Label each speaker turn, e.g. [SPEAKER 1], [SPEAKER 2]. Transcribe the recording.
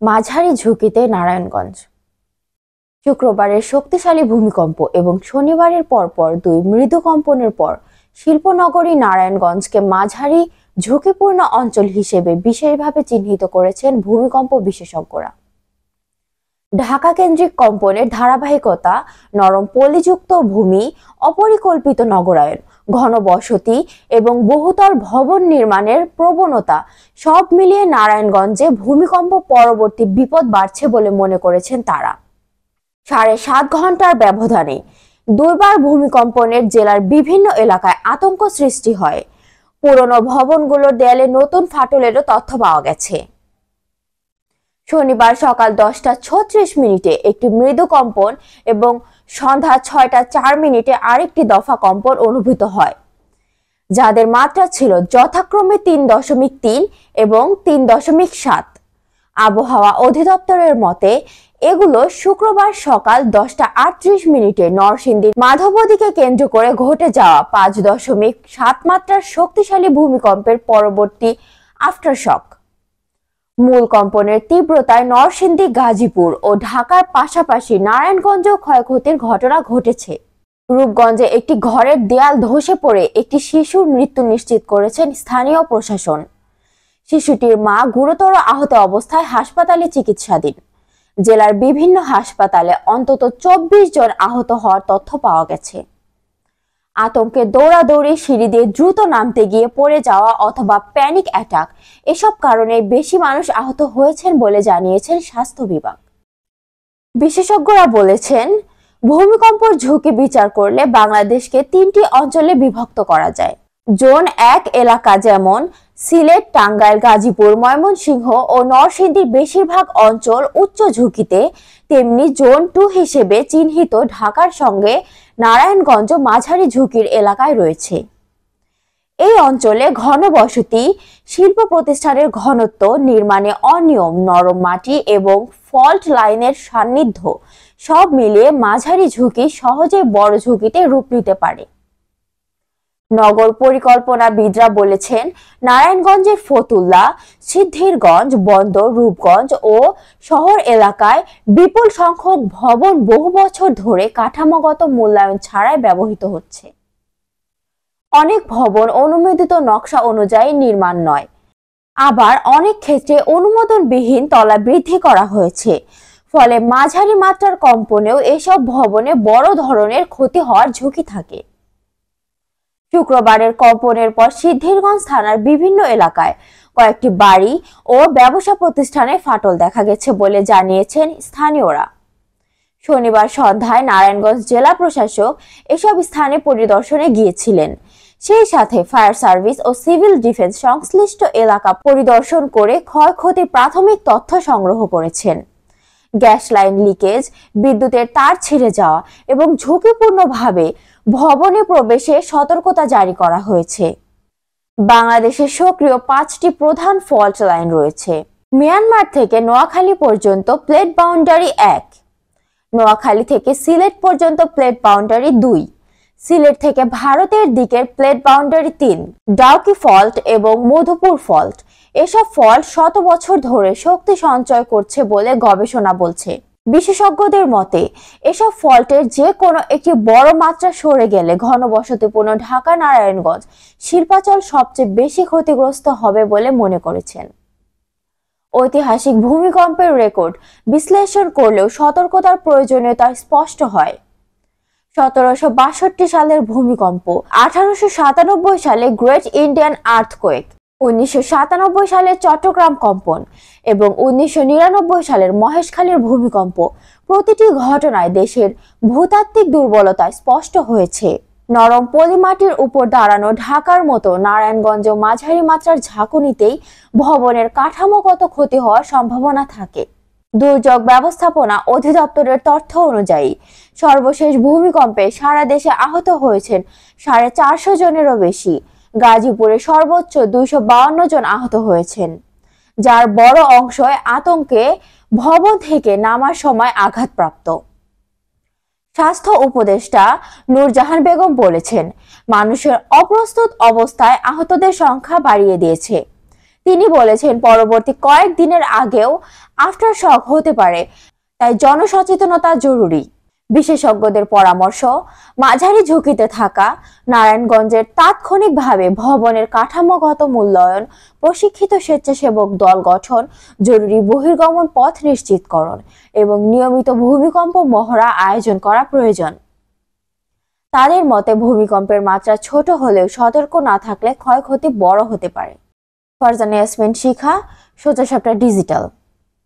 [SPEAKER 1] মাঝারি ঝুঁকিতে নারায়ণগঞ্জ। শুক্রবারের শক্তিশালী ভূমিকম্প এবং শনিবারের পরপর দুই মৃদু কম্পনের পর শিল্পনগরী নারায়ণগঞ্জকে মাঝারি ঝুঁকিপূর্ণ অঞ্চল হিসেবে বিশেষভাবে চিহ্নিত করেছেন ভূমিকম্প বিশেষজ্ঞরা। ঢাকা কেন্দ্রিক কম্পনের ধারাবাহিকতা, নরম পলিযুক্ত ভূমি, অপরিকল্পিত নগরায়ন, ঘনবসতি এবং বহুতল ভবন নির্মাণের প্রবণতা সব মিলিয়ে নারায়ণগঞ্জে ভূমিকম্প পরবর্তী বিপদ বাড়ছে বলে মনে করেছেন তারা। 7.5 ঘন্টার ব্যবধানে দুইবার ভূমিকম্পনের জেলার বিভিন্ন এলাকায় আতঙ্ক সৃষ্টি হয়। পুরনো ভবনগুলোর দেয়ালে নতুন ফাটলেরও তথ্য পাওয়া গেছে। শনিবার সকাল 10:36 একটি মৃদু কম্পন এবং সন্ধ্যা 6:04 আরেকটি দফা কম্পন অনুভূত হয়, যাদের মাত্রা ছিল যথাক্রমে 3.3 এবং 3.7। আবহাওয়া অধিদপ্তরের মতে এগুলো শুক্রবার সকাল 10:38 নরসিংদীর মাধবদীকে কেন্দ্র করে ঘটে যাওয়া 5.7 মাত্রার শক্তিশালী ভূমিকম্পের পরবর্তী আফটারশক। মূল কম্পনের তীব্রতায় নরসিংদী, গাজীপুর ও ঢাকার পাশাপাশি নারায়ণগঞ্জেও ক্ষয়ক্ষতির ঘটনা ঘটেছে। রূপগঞ্জে একটি ঘরের দেয়াল ধসে পড়ে একটি শিশুর মৃত্যু নিশ্চিত করেছেন স্থানীয় প্রশাসন। শিশুটির মা গুরুতর আহত অবস্থায় হাসপাতালে চিকিৎসাধীন। জেলার বিভিন্ন হাসপাতালে অন্তত 24 জন আহত হওয়ার তথ্য পাওয়া গেছে। আতঙ্কে দৌড়াদৌড়ি, সিঁড়ি দিয়ে দ্রুত নামতে গিয়ে পড়ে যাওয়া অথবা প্যানিক অ্যাটাক, এসব কারণে বেশি মানুষ আহত হয়েছেন বলে জানিয়েছেন স্বাস্থ্য বিভাগ। বিশেষজ্ঞরা বলেছেন, ভূমিকম্পের ঝুঁকি বিচার করলে বাংলাদেশকে 3টি অঞ্চলে বিভক্ত করা যায়। জোন 1 এলাকা যেমন সিলেট, টাঙ্গাইল, গাজীপুর, ময়মনসিংহ ও নরসিংদীর বেশিরভাগ অঞ্চল উচ্চ ঝুঁকিতে, তেমনি জোন 2 হিসেবে চিহ্নিত ঢাকার সঙ্গে নারায়ণগঞ্জ মাঝারি ঝুঁকির এলাকায় রয়েছে। এই অঞ্চলে ঘনবসতি, শিল্প প্রতিষ্ঠানের ঘনত্ব, নির্মাণে অনিয়ম, নরম মাটি এবং ফল্ট লাইনের সান্নিধ্য সব মিলিয়ে মাঝারি ঝুঁকি সহজে বড় ঝুঁকিতে রূপ নিতে পারে। নগর পরিকল্পনাবিদরা বলেছেন, নারায়ণগঞ্জের ফতুল্লা, সিদ্ধিরগঞ্জ, বন্দর, রূপগঞ্জ ও শহর এলাকায় বিপুল সংখ্যক ভবন বহু বছর ধরে কাঠামোগত মূল্যায়ন ছাড়াই ব্যবহৃত হচ্ছে। অনেক ভবন অনুমোদিত নকশা অনুযায়ী নির্মাণ নয়, আবার অনেক ক্ষেত্রে অনুমোদনবিহীন তলা বৃদ্ধি করা হয়েছে। ফলে মাঝারি মাত্রার কম্পনেও এসব ভবনে বড় ধরনের ক্ষতি হওয়ার ঝুঁকি থাকে। শুক্রবারের কম্পনের পর সিদ্ধিরগঞ্জ থানার বিভিন্ন এলাকায় কয়েকটি বাড়ি ও ব্যবসা প্রতিষ্ঠানে ফাটল দেখা গেছে বলে জানিয়েছেন স্থানীয়রা। শনিবার সন্ধ্যায় নারায়ণগঞ্জ জেলা প্রশাসক এসব স্থানে পরিদর্শনে গিয়েছিলেন। সেই সাথে ফায়ার সার্ভিস ও সিভিল ডিফেন্স সংশ্লিষ্ট এলাকা পরিদর্শন করে ক্ষয়ক্ষতির প্রাথমিক তথ্য সংগ্রহ করেছেন। গ্যাস লাইন লিকেজ, বিদ্যুতের তার ছিঁড়ে যাওয়া এবং ঝুঁকিপূর্ণভাবে ভবনে প্রবেশে সতর্কতা জারি করা হয়েছে। বাংলাদেশে সক্রিয় 5টি প্রধান ফল্ট লাইন রয়েছে। মিয়ানমার থেকে নোয়াখালী পর্যন্ত প্লেট বাউন্ডারি 1, নোয়াখালী থেকে সিলেট পর্যন্ত প্লেট বাউন্ডারি 2, সিলেট থেকে ভারতের দিকের প্লেট বাউন্ডারি 3, ডাউকি ফল্ট এবং মধুপুর ফল্ট। এসব ফল্ট শত বছর ধরে শক্তি সঞ্চয় করছে বলে গবেষণা বলছে। বিশেষজ্ঞদের মতে এসব ফল্টের যে কোনো একটি বড় মাত্রা সরে গেলে ঘনবসতিপূর্ণ ঢাকা, নারায়ণগঞ্জ, শিল্পাঞ্চল সবচেয়ে বেশি ক্ষতিগ্রস্ত হবে বলে মনে করেছেন। ঐতিহাসিক ভূমিকম্পের রেকর্ড বিশ্লেষণ করলেও সতর্কতার প্রয়োজনীয়তা স্পষ্ট হয়। 1762 সালের ভূমিকম্প, 1897 সালে গ্রেট ইন্ডিয়ান আর্থকোয়েক, 1997 সালের চট্টগ্রাম কম্পন এবং 1999 সালের মহেশখালীর ভূমিকম্প, প্রতিটি ঘটনায় দেশের ভূতাত্ত্বিক দুর্বলতা স্পষ্ট হয়েছে। নরম পলিমাটির উপর দাঁড়ানো ঢাকার মতো নারায়ণগঞ্জ মাঝারি মাত্রার ঝাঁকুনিতেই ভবনের কাঠামোগত ক্ষতি হওয়ার সম্ভাবনা থাকে। দুর্যোগ ব্যবস্থাপনা অধিদপ্তরের তথ্য অনুযায়ী সর্বশেষ ভূমিকম্পে সারা দেশে আহত হয়েছেন 450 জনেরও বেশি। গাজীপুরে সর্বোচ্চ 252 জন আহত হয়েছেন, যার বড় অংশই আতঙ্কে ভবন থেকে নামার সময় আঘাতপ্রাপ্ত। স্বাস্থ্য উপদেষ্টা নূরজাহান বেগম বলেছেন, মানুষের অপ্রস্তুত অবস্থায় আহতদের সংখ্যা বাড়িয়ে দিয়েছে। তিনি বলেছেন পরবর্তী কয়েকদিনের আগেও আফটার শক হতে পারে, তাই জনসচেতনতা জরুরি। বিশেষজ্ঞদের পরামর্শ, মাঝারি ঝুঁকিতে থাকা নারায়ণগঞ্জের তাৎক্ষণিকভাবে ভবনের কাঠামোগত মূল্যায়ন, প্রশিক্ষিত স্বেচ্ছাসেবক দল গঠন, জরুরি বহির্গমন পথ নিশ্চিতকরণ এবং নিয়মিত ভূমিকম্প মহড়া আয়োজন করা প্রয়োজন। তাদের মতে ভূমিকম্পের মাত্রা ছোট হলেও সতর্ক না থাকলে ক্ষয়ক্ষতি বড় হতে পারে। ফারজানা ইয়াসমিন শিখা, সোজা সাপটা ডিজিটাল।